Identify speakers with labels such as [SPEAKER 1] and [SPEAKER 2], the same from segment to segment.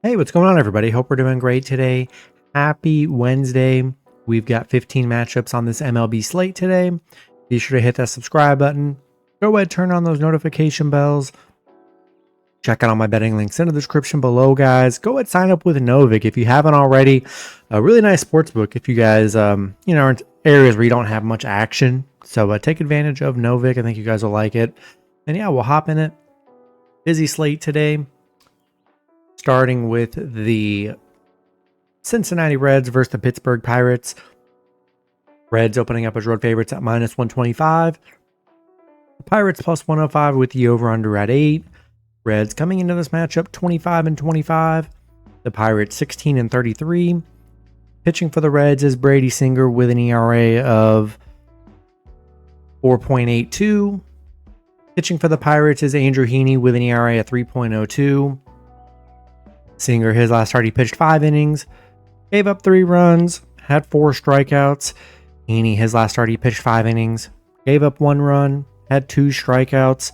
[SPEAKER 1] Hey, what's going on, everybody? Hope we're doing great today. Happy Wednesday. We've got 15 matchups on this MLB slate today. Be sure to hit that subscribe button. Go ahead, turn on those notification bells. Check out all my betting links in the description below, guys. Go ahead, sign up with Novik if you haven't already. A really nice sports book if you guys, are in areas where you don't have much action. So take advantage of Novik. I think you guys will like it. And yeah, we'll hop in it. Busy slate today. Starting with the Cincinnati Reds versus the Pittsburgh Pirates. Reds opening up as road favorites at -125. The Pirates +105 with the over-under at 8. Reds coming into this matchup 25-25. The Pirates 16-33. Pitching for the Reds is Brady Singer with an ERA of 4.82. Pitching for the Pirates is Andrew Heaney with an ERA of 3.02. Singer, his last start, he pitched 5 innings, gave up 3 runs, had 4 strikeouts. Heaney, his last start, he pitched 5 innings, gave up 1 run, had 2 strikeouts.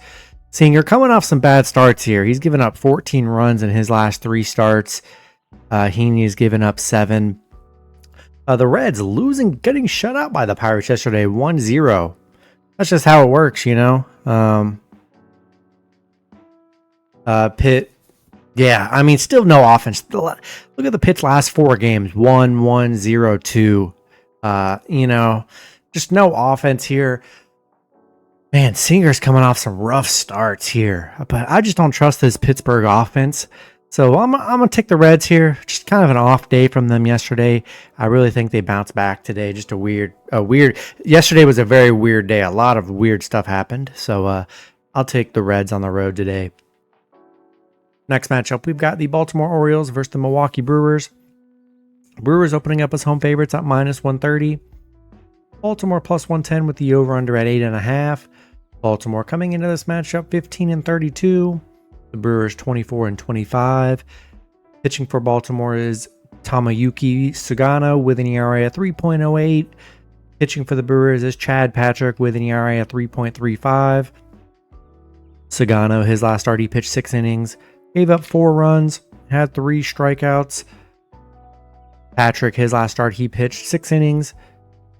[SPEAKER 1] Singer coming off some bad starts here. He's given up 14 runs in his last 3 starts. Heaney has given up 7. The Reds getting shut out by the Pirates yesterday, 1-0. That's just how it works, you know. Pitt. Yeah, I mean, still no offense. Look at the Pitt's last 4 games. 1-1, 0-2. Just no offense here. Man, Singer's coming off some rough starts here. But I just don't trust this Pittsburgh offense. So I'm going to take the Reds here. Just kind of an off day from them yesterday. I really think they bounce back today. Just a weird. Yesterday was a very weird day. A lot of weird stuff happened. So I'll take the Reds on the road today. Next matchup, we've got the Baltimore Orioles versus the Milwaukee Brewers. Brewers opening up as home favorites at -130. Baltimore +110 with the over-under at 8.5. Baltimore coming into this matchup 15-32. The Brewers 24-25. Pitching for Baltimore is Tomoyuki Sugano with an ERA of 3.08. Pitching for the Brewers is Chad Patrick with an ERA of 3.35. Sugano, his last start, he pitched 6 innings. Gave up 4 runs, had 3 strikeouts. Patrick, his last start, he pitched 6 innings,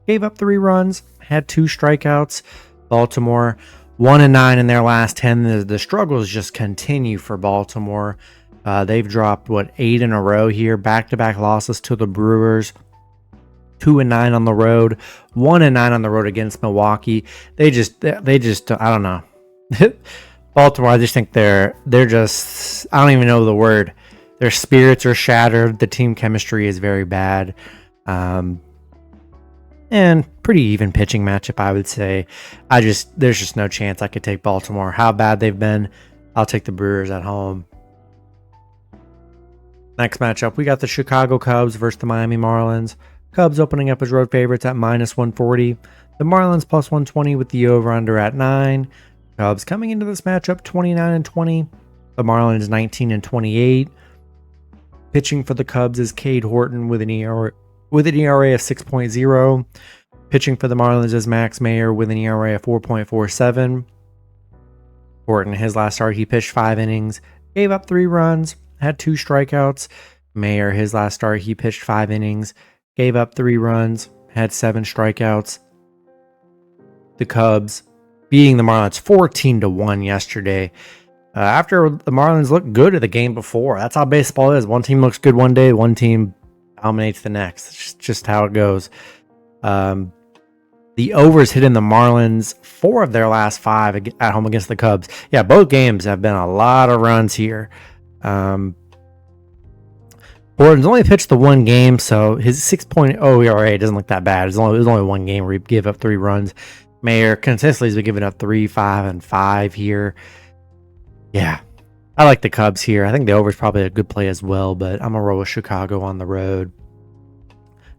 [SPEAKER 1] gave up 3 runs, had 2 strikeouts. Baltimore 1-9 in their last 10. The struggles just continue for Baltimore. They've dropped 8 in a row here, back-to-back losses to the Brewers. 2-9 on the road, 1-9 on the road against Milwaukee. They just I don't know. Baltimore, I just think they're just, I don't even know the word. Their spirits are shattered. The team chemistry is very bad. And pretty even pitching matchup, I would say. There's just no chance I could take Baltimore. How bad they've been, I'll take the Brewers at home. Next matchup, we got the Chicago Cubs versus the Miami Marlins. Cubs opening up as road favorites at -140. The Marlins +120 with the over-under at 9. Cubs coming into this matchup 29-20. The Marlins 19-28. Pitching for the Cubs is Cade Horton with an ERA of 6.0. Pitching for the Marlins is Max Meyer with an ERA of 4.47. Horton, his last start, he pitched 5 innings, gave up 3 runs, had 2 strikeouts. Meyer, his last start, he pitched 5 innings, gave up 3 runs, had 7 strikeouts. The Cubs beating the Marlins 14-1 yesterday. After the Marlins looked good at the game before. That's how baseball is. One team looks good one day, one team dominates the next. It's just how it goes. The overs hit in the Marlins 4 of their last 5 at home against the Cubs. Yeah, both games have been a lot of runs here. Horton's only pitched the 1 game, so his 6.0 ERA doesn't look that bad. It was only 1 game where he gave up 3 runs. Mayer consistently has been giving up 3, 5, and 5 here. Yeah, I like the Cubs here. I think the over is probably a good play as well, but I'm going to roll with Chicago on the road.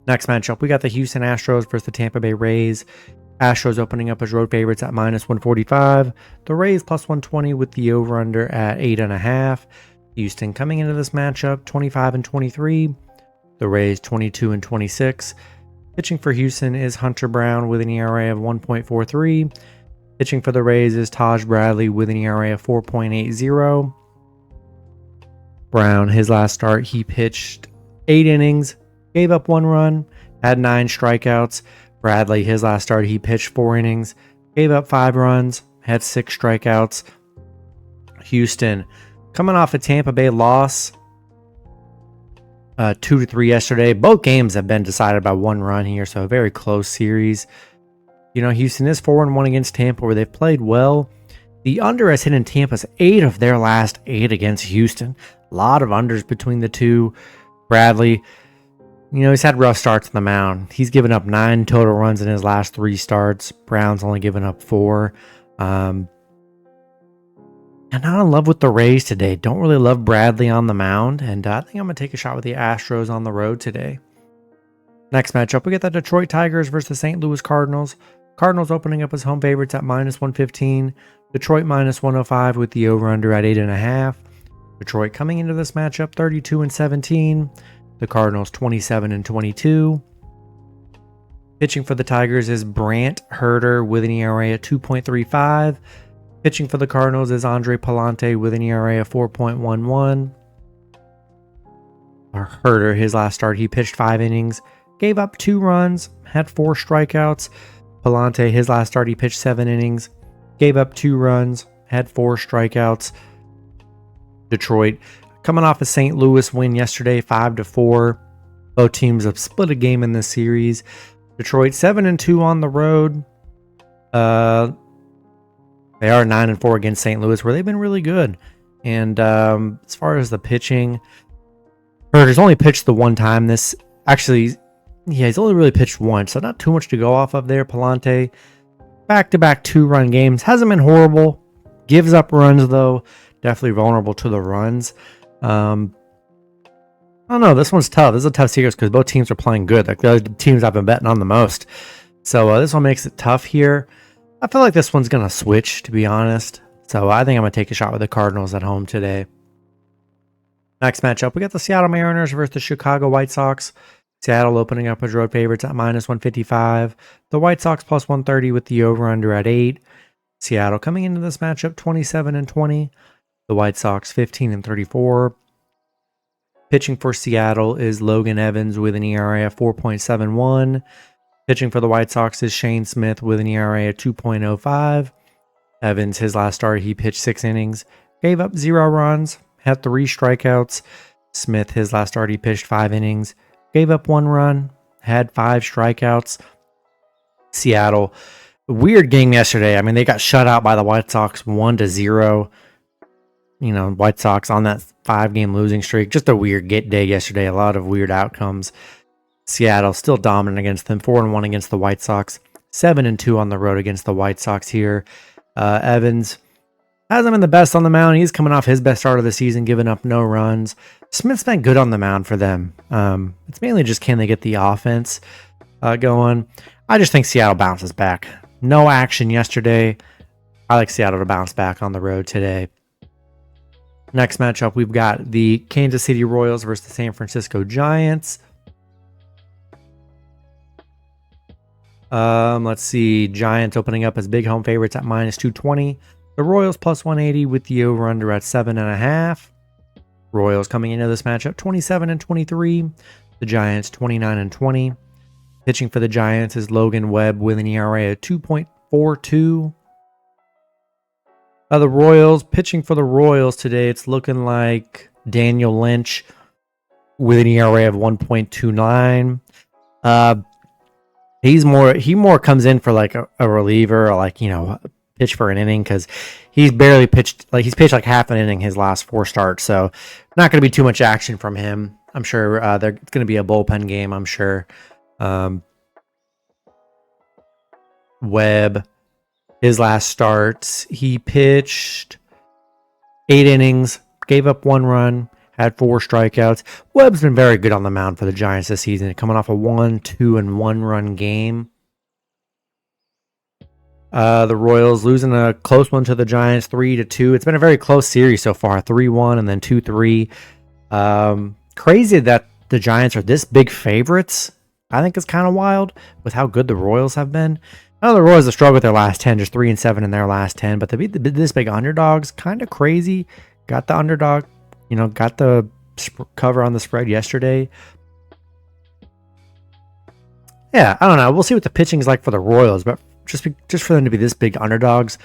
[SPEAKER 1] Next matchup, we got the Houston Astros versus the Tampa Bay Rays. Astros opening up as road favorites at -145. The Rays +120 with the over-under at 8.5. Houston coming into this matchup 25-23. The Rays 22-26. Pitching for Houston is Hunter Brown with an ERA of 1.43. Pitching for the Rays is Taj Bradley with an ERA of 4.80. Brown, his last start, he pitched 8 innings, gave up 1 run, had 9 strikeouts. Bradley, his last start, he pitched 4 innings, gave up 5 runs, had 6 strikeouts. Houston, coming off a Tampa Bay loss, 2-3 yesterday. Both games have been decided by 1 run here, so a very close series. You know, Houston is 4-1 against Tampa, where they've played well. The under has hit in Tampa's 8 of their last 8 against Houston. A lot of unders between the two. Bradley, you know, he's had rough starts on the mound. He's given up 9 total runs in his last 3 starts. Brown's only given up 4. I'm not in love with the Rays today. Don't really love Bradley on the mound. And I think I'm going to take a shot with the Astros on the road today. Next matchup, we get the Detroit Tigers versus the St. Louis Cardinals. Cardinals opening up as home favorites at -115. Detroit -105 with the over-under at 8.5. Detroit coming into this matchup 32-17. The Cardinals 27-22. Pitching for the Tigers is Brant Herter with an ERA at 2.35. Pitching for the Cardinals is Andre Palante with an ERA of 4.11. Herter, his last start, he pitched 5 innings, gave up 2 runs, had 4 strikeouts. Palante, his last start, he pitched 7 innings, gave up 2 runs, had 4 strikeouts. Detroit, coming off a St. Louis win yesterday, 5-4. Both teams have split a game in this series. Detroit 7-2 on the road. They are 9-4 against St. Louis, where they've been really good. And as far as the pitching, Herter's only pitched the 1 time this. Actually, yeah, he's only really pitched once, so not too much to go off of there. Palante, back-to-back 2-run games. Hasn't been horrible. Gives up runs, though. Definitely vulnerable to the runs. I don't know. This one's tough. This is a tough series because both teams are playing good. Like the teams I've been betting on the most. So this one makes it tough here. I feel like this one's going to switch, to be honest. So I think I'm going to take a shot with the Cardinals at home today. Next matchup, we got the Seattle Mariners versus the Chicago White Sox. Seattle opening up as road favorites at -155. The White Sox +130 with the over-under at 8. Seattle coming into this matchup 27-20. The White Sox 15-34. Pitching for Seattle is Logan Evans with an ERA of 4.71. Pitching for the White Sox is Shane Smith with an ERA of 2.05. Evans, his last start, he pitched 6 innings, gave up 0 runs, had 3 strikeouts. Smith, his last start, he pitched 5 innings, gave up 1 run, had 5 strikeouts. Seattle, weird game yesterday. I mean, they got shut out by the White Sox 1-0. You know, White Sox on that 5-game losing streak. Just a weird day yesterday. A lot of weird outcomes. Seattle still dominant against them. 4-1 against the White Sox. 7-2 on the road against the White Sox here. Evans hasn't been the best on the mound. He's coming off his best start of the season, giving up no runs. Smith's been good on the mound for them. It's mainly just can they get the offense going. I just think Seattle bounces back. No action yesterday. I like Seattle to bounce back on the road today. Next matchup, we've got the Kansas City Royals versus the San Francisco Giants. Let's see. Giants opening up as big home favorites at -220. The Royals +180 with the over-under at 7.5. Royals coming into this matchup 27-23. The Giants 29-20. Pitching for the Giants is Logan Webb with an ERA of 2.42. The Royals, pitching for the Royals today, it's looking like Daniel Lynch with an ERA of 1.29. He more comes in for like a reliever or like, you know, pitch for an inning because he's barely pitched, like he's pitched like half an inning his last 4 starts. So not going to be too much action from him. I'm sure there's going to be a bullpen game, I'm sure. Webb, his last start, he pitched 8 innings, gave up 1 run, had 4 strikeouts. Webb's been very good on the mound for the Giants this season, coming off a 1-2 and 1-run game. The Royals losing a close one to the Giants, 3-2. It's been a very close series so far, 3-1 and then 2-3. Crazy that the Giants are this big favorites. I think it's kind of wild with how good the Royals have been. I know the Royals have struggled with their last 10, just 3-7 in their last 10, but to beat this big underdogs, kind of crazy. Got the underdog got the cover on the spread yesterday. Yeah, I don't know. We'll see what the pitching is like for the Royals, but just for them to be this big underdogs,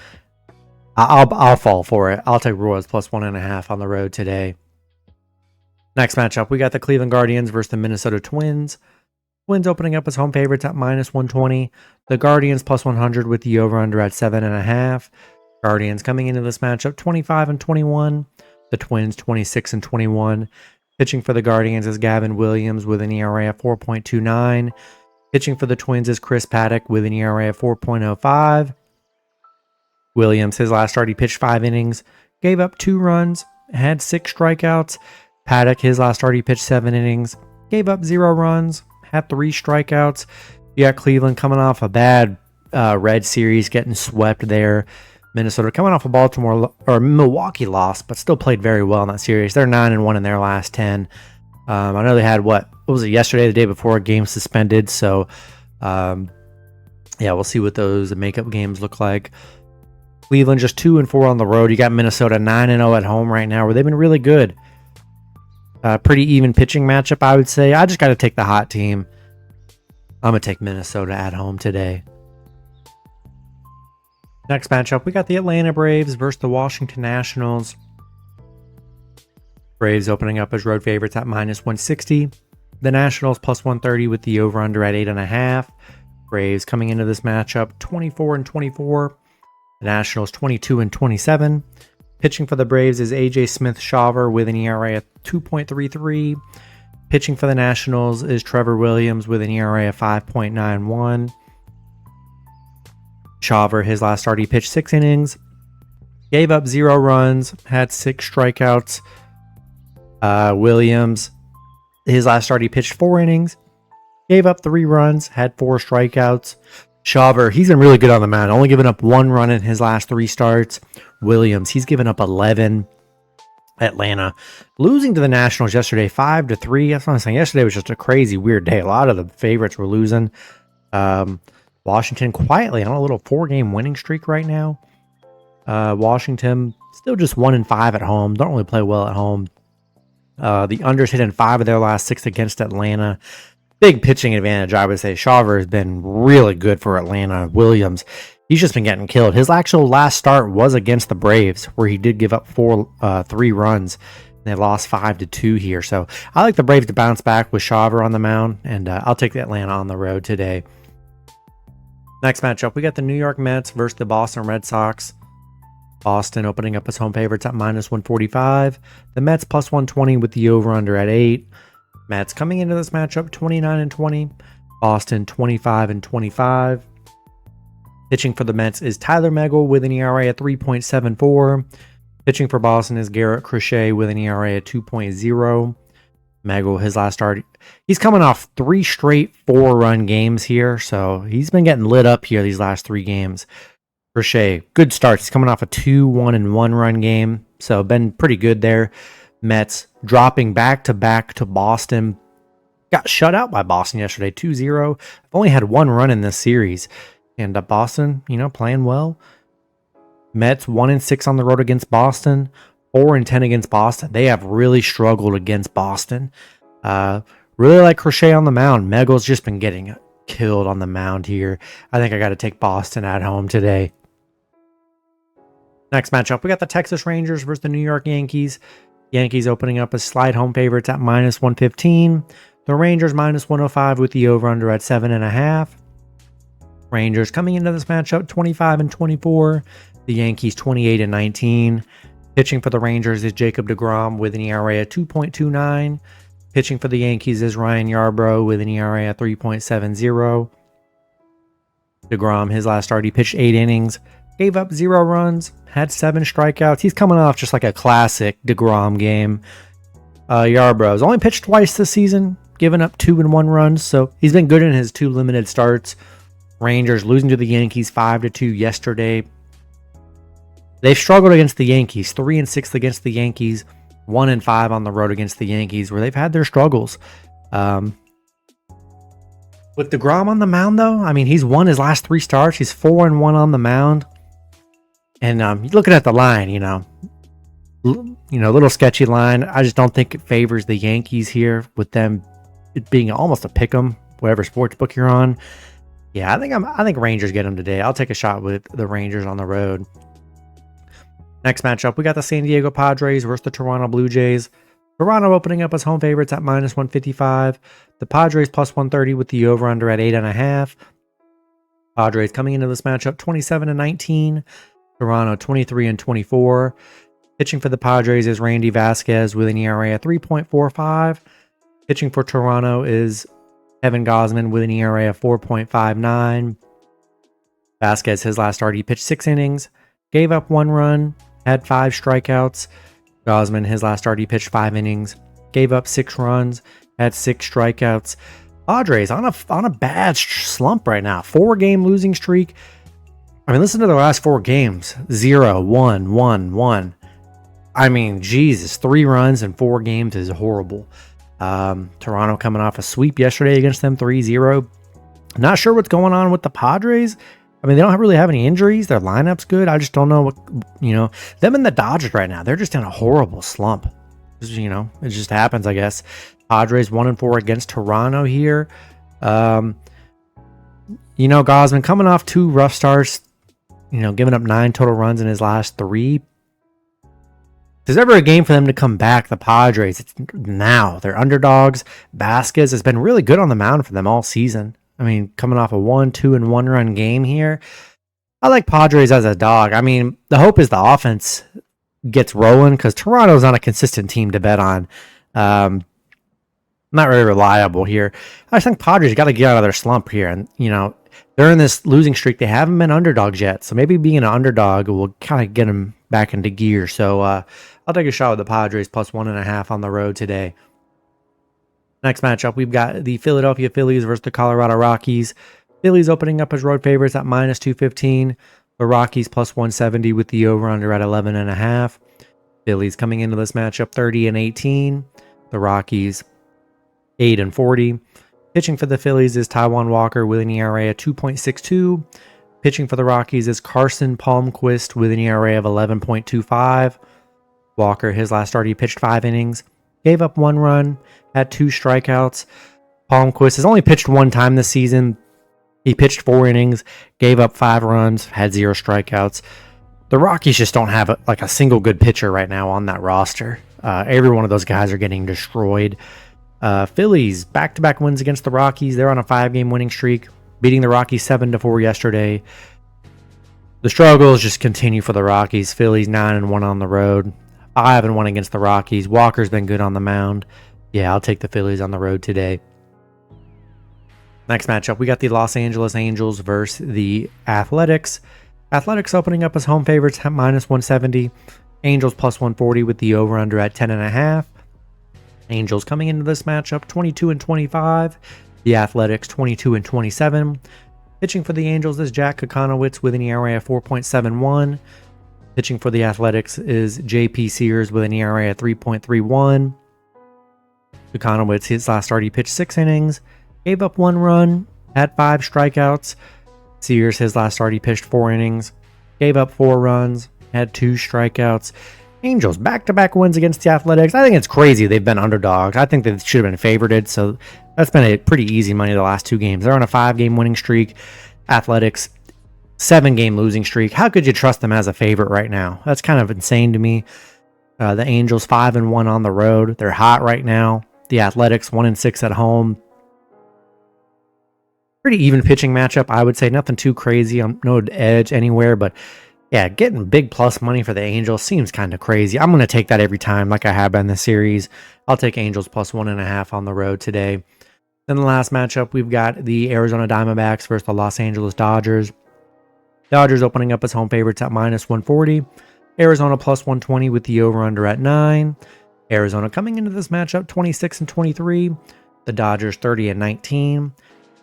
[SPEAKER 1] I'll fall for it. I'll take Royals plus 1.5 on the road today. Next matchup, we got the Cleveland Guardians versus the Minnesota Twins. Twins opening up as home favorites at minus 120. The Guardians plus 100 with the over-under at 7.5. Guardians coming into this matchup 25-21. The Twins 26-21. Pitching for the Guardians is Gavin Williams with an ERA of 4.29. Pitching for the Twins is Chris Paddock with an ERA of 4.05. Williams, his last start, he pitched 5 innings, gave up 2 runs, had 6 strikeouts. Paddock, his last start, he pitched 7 innings, gave up 0 runs, had 3 strikeouts. You got Cleveland coming off a bad Red series, getting swept there. Minnesota coming off a Baltimore or Milwaukee loss, but still played very well in that series. They're 9-1 in their last 10. I know they had what was it yesterday, the day before, a game suspended. So, yeah, we'll see what those makeup games look like. Cleveland just 2-4 on the road. You got Minnesota 9-0 at home right now, where they've been really good. Pretty even pitching matchup, I would say. I just got to take the hot team. I'm gonna take Minnesota at home today. Next matchup, we got the Atlanta Braves versus the Washington Nationals. Braves opening up as road favorites at minus 160. The Nationals plus 130 with the over-under at 8.5. Braves coming into this matchup 24-24. The Nationals 22-27. Pitching for the Braves is AJ Smith-Shawver with an ERA of 2.33. Pitching for the Nationals is Trevor Williams with an ERA of 5.91. Shawver, his last start, he pitched 6 innings, gave up 0 runs, had 6 strikeouts. Williams, his last start, he pitched 4 innings, gave up 3 runs, had 4 strikeouts. Shawver, he's been really good on the mound, only given up 1 run in his last 3 starts. Williams, he's given up 11. Atlanta losing to the Nationals yesterday 5-3. That's what I'm saying. Yesterday was just a crazy, weird day. A lot of the favorites were losing. Washington quietly on a little 4-game winning streak right now. Washington still just 1-5 at home. Don't really play well at home. The unders hit in 5 of their last 6 against Atlanta. Big pitching advantage, I would say. Shawver has been really good for Atlanta. Williams, he's just been getting killed. His actual last start was against the Braves, where he did give up 3 runs. They lost 5-2 here. So I like the Braves to bounce back with Shawver on the mound, and I'll take the Atlanta on the road today. Next matchup, we got the New York Mets versus the Boston Red Sox. Boston opening up as home favorites at minus 145. The Mets plus 120 with the over-under at 8. Mets coming into this matchup 29-20. Boston 25-25. Pitching for the Mets is Tyler Megill with an ERA at 3.74. Pitching for Boston is Garrett Crochet with an ERA at 2.0. Megill, his last start, he's coming off 3 straight 4-run games here, so he's been getting lit up here these last 3 games. Crochet, good starts. He's coming off a 2-1 and 1-run game, so been pretty good there. Mets dropping back-to-back to Boston. Got shut out by Boston yesterday, 2-0. I've only had 1 run in this series. And Boston, playing well. Mets 1-6 on the road against Boston. 4-10 against Boston. They have really struggled against Boston. Really like Crochet on the mound. Megill's just been getting killed on the mound here. I think I got to take Boston at home today. Next matchup, we got the Texas Rangers versus the New York Yankees. Yankees opening up as slight home favorites at minus 115. The Rangers minus 105 with the over-under at 7.5. Rangers coming into this matchup 25-24. The Yankees 28-19. Pitching for the Rangers is Jacob deGrom with an ERA at 2.29. Pitching for the Yankees is Ryan Yarbrough with an ERA at 3.70. deGrom, his last start, he pitched 8 innings, gave up 0 runs, had 7 strikeouts. He's coming off just like a classic deGrom game. Yarbrough's only pitched twice this season, giving up 2 and 1 runs, so he's been good in his 2 limited starts. Rangers losing to the Yankees 5-2 yesterday. They've struggled against the Yankees, 3-6 against the Yankees, 1-5 on the road against the Yankees, where they've had their struggles. With deGrom on the mound, though, I mean, he's won his last 3 starts. He's 4-1 on the mound. And looking at the line, Little sketchy line. I just don't think it favors the Yankees here, with them it being almost a pick 'em, whatever sports book you're on. Yeah, I think Rangers get them today. I'll take a shot with the Rangers on the road. Next matchup, we got the San Diego Padres versus the Toronto Blue Jays. Toronto opening up as home favorites at -155. The Padres +130 with the over-under at 8.5. Padres coming into this matchup 27-19. Toronto 23-24. Pitching for the Padres is Randy Vasquez with an ERA of 3.45. Pitching for Toronto is Kevin Gausman with an ERA of 4.59. Vasquez, his last start, he pitched 6 innings, gave up 1 run, had 5 strikeouts. Gausman, his last start, he pitched 5 innings, gave up 6 runs, had 6 strikeouts. Padres on a bad slump right now. 4-game losing streak. I mean, listen to their last 4 games. 0, 1, 1, 1. I mean, Jesus, 3 runs in 4 games is horrible. Toronto coming off a sweep yesterday against them, 3-0. Not sure what's going on with the Padres. I mean, they don't really have any injuries. Their lineup's good. I just don't know what, them and the Dodgers right now. They're just in a horrible slump. It just happens, I guess. Padres 1-4 against Toronto here. Gausman coming off 2 rough starts, giving up 9 total runs in his last 3. If there's ever a game for them to come back, the Padres, it's now. They're underdogs. Vasquez has been really good on the mound for them all season. I mean, coming off a 1, 2, and 1-run game here. I like Padres as a dog. I mean, the hope is the offense gets rolling because Toronto's not a consistent team to bet on. Not really reliable here. I just think Padres got to get out of their slump here. And, they're in this losing streak. They haven't been underdogs yet. So maybe being an underdog will kind of get them back into gear. So I'll take a shot with the Padres +1.5 on the road today. Next matchup, we've got the Philadelphia Phillies versus the Colorado Rockies. Phillies opening up as road favorites at -215. The Rockies +170 with the over-under at 11.5. Phillies coming into this matchup 30-18. The Rockies 8-40. Pitching for the Phillies is Taijuan Walker with an ERA of 2.62. Pitching for the Rockies is Carson Palmquist with an ERA of 11.25. Walker, his last start, he pitched 5 innings, gave up 1 run, had 2 strikeouts. Palmquist has only pitched 1 time this season. He pitched 4 innings, gave up 5 runs, had 0 strikeouts. The Rockies just don't have a single good pitcher right now on that roster. Every one of those guys are getting destroyed. Phillies, back-to-back wins against the Rockies. They're on a 5-game winning streak, beating the Rockies 7-4 yesterday. The struggles just continue for the Rockies. Phillies 9-1 on the road, 5-1 against the Rockies. Walker's been good on the mound. Yeah, I'll take the Phillies on the road today. Next matchup, we got the Los Angeles Angels versus the Athletics. Athletics opening up as home favorites at -170. Angels +140 with the over-under at 10.5. Angels coming into this matchup 22-25. The Athletics 22-27. Pitching for the Angels is Jack Kokonowitz with an ERA of 4.71. Pitching for the Athletics is J.P. Sears with an ERA of 3.31. Kokonowitz, his last start, he pitched 6 innings, gave up 1 run, had 5 strikeouts. Sears, his last start, he pitched 4 innings, gave up 4 runs, had 2 strikeouts. Angels, back-to-back wins against the Athletics. I think it's crazy they've been underdogs. I think they should have been favorited, so that's been a pretty easy money the last 2 games. They're on a 5-game winning streak. Athletics, 7-game losing streak. How could you trust them as a favorite right now? That's kind of insane to me. The Angels 5-1 on the road. They're hot right now. The Athletics 1-6 at home. Pretty even pitching matchup, I would say. Nothing too crazy. No edge anywhere, but yeah, getting big plus money for the Angels seems kind of crazy. I'm going to take that every time like I have been this series. I'll take Angels +1.5 on the road today. Then the last matchup, we've got the Arizona Diamondbacks versus the Los Angeles Dodgers. Dodgers opening up as home favorites at -140. Arizona +120 with the over-under at 9. Arizona coming into this matchup 26-23. The Dodgers 30-19.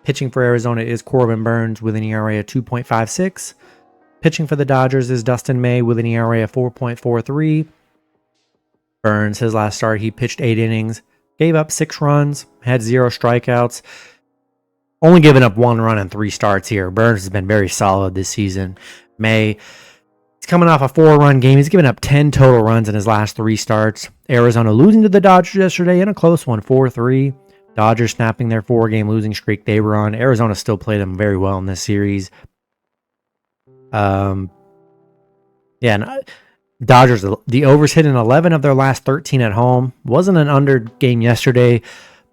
[SPEAKER 1] Pitching for Arizona is Corbin Burnes with an ERA of 2.56. Pitching for the Dodgers is Dustin May with an ERA of 4.43. Burnes, his last start, he pitched 8 innings, gave up 6 runs, had 0 strikeouts. Only given up 1 run in 3 starts here. Burnes has been very solid this season. May, he's He's coming off a 4-run game. He's given up 10 total runs in his last 3 starts. Arizona losing to the Dodgers yesterday in a close one, 4-3. Dodgers snapping their 4-game losing streak they were on. Arizona still played them very well in this series. Dodgers, the overs hit in 11 of their last 13 at home. Wasn't an under game yesterday,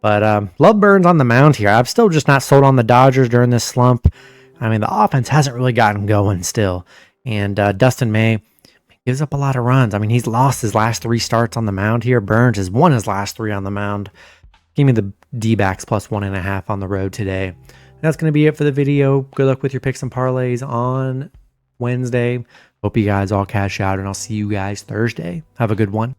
[SPEAKER 1] but love Burns on the mound here. I'm still just not sold on the Dodgers during this slump. I mean, the offense hasn't really gotten going still. And Dustin May gives up a lot of runs. I mean, he's lost his last 3 starts on the mound here. Burns has won his last 3 on the mound. Give me the D-backs plus 1.5 on the road today. That's going to be it for the video. Good luck with your picks and parlays on Wednesday. Hope you guys all cash out, and I'll see you guys Thursday. Have a good one.